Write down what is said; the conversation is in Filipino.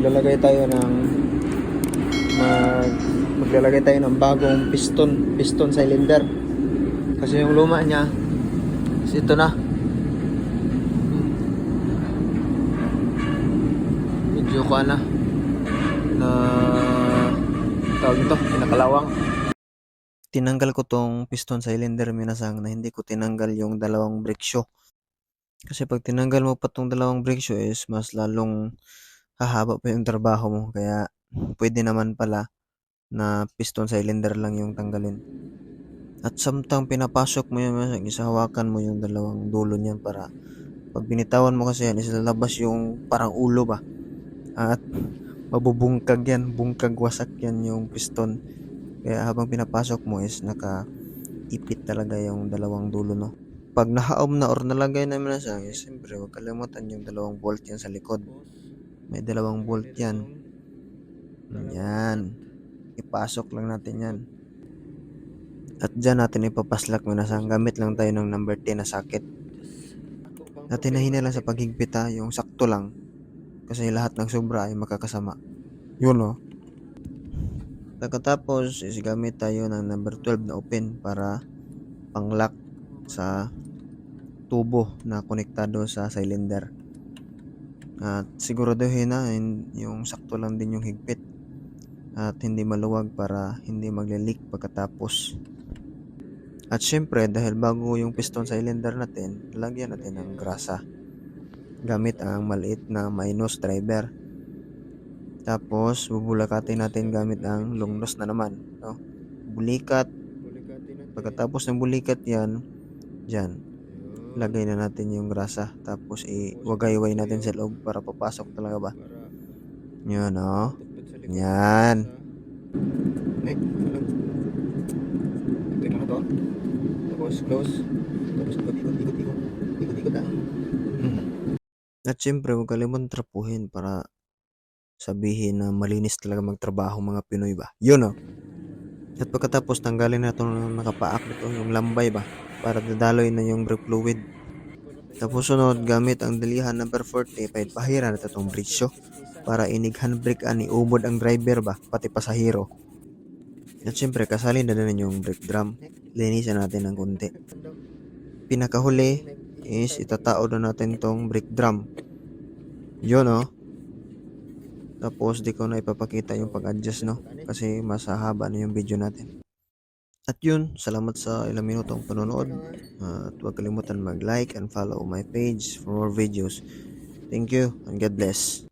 maglalagay tayo ng maglalagay tayo ng bagong piston cylinder. Kasi yung luma niya is ito na. Medyo ko na tawag ito, pinakalawang. Tinanggal ko tong piston cylinder minasang na hindi ko tinanggal yung dalawang brake shoe. Kasi pag tinanggal mo pa tong dalawang brake shoe is mas lalong hahaba pa yung trabaho mo. Kaya pwede naman pala na piston cylinder lang yung tanggalin. At samtang pinapasok mo yun, isahawakan mo yung dalawang dulo niyan para pag binitawan mo kasi yan, ilalabas yung parang ulo ba. At mabubungkag yan, bungkag wasak yan yung piston. Kaya habang pinapasok mo is nakaipit talaga yung dalawang dulo, no. Pag nahaom na or nalagay na minasang, siyempre huwag kalimutan yung dalawang bolt yan sa likod. May dalawang bolt yan. Yan. Ipasok lang natin yan. At dyan natin ipapaslak minasang. Gamit lang tayo ng number 10 na socket. Natin nahina lang sa paghigpit yung sakto lang. Kasi lahat ng sobra ay makakasama. Yun, no. Pagkatapos is gamit tayo ng number 12 na open para pang-lock sa tubo na konektado sa cylinder. At siguraduhin na yung sakto lang din yung higpit at hindi maluwag para hindi magle-leak pagkatapos. At syempre dahil bago yung piston cylinder natin, lagyan natin ng grasa gamit ang maliit na minus driver. Tapos bubulakatin natin gamit ang long nose na naman, no? Bulikat. Pagkatapos ng bulikat yan, dyan lagay na natin yung grasa. Tapos iwagayway natin sa loob para papasok talaga ba. Yan, no? Yan. Tapos close. Tapos ikot-ikot lang. At syempre huwag kalimutan trapuhin para sabihin na malinis talaga magtrabaho mga Pinoy ba. Yun, no? At pagkatapos tanggalin na itong nakapaak nito, yung lambay ba, para dadaloy na yung brake fluid. Tapos sunod, gamit ang dalihan number 40, pahira na itong brake shoe para inig handbrake ani ubod ang driver ba, pati pasahero. At syempre kasalin na din yung brake drum. Linisan natin ng konti. Pinakahuli is itatao na natin tong brake drum. Yun, no? Tapos di ko na ipapakita yung pag-adjust, no? Kasi mas hahaba na yung video natin. At yun, salamat sa ilang minutong panonood. At huwag kalimutan mag-like and follow my page for more videos. Thank you and God bless.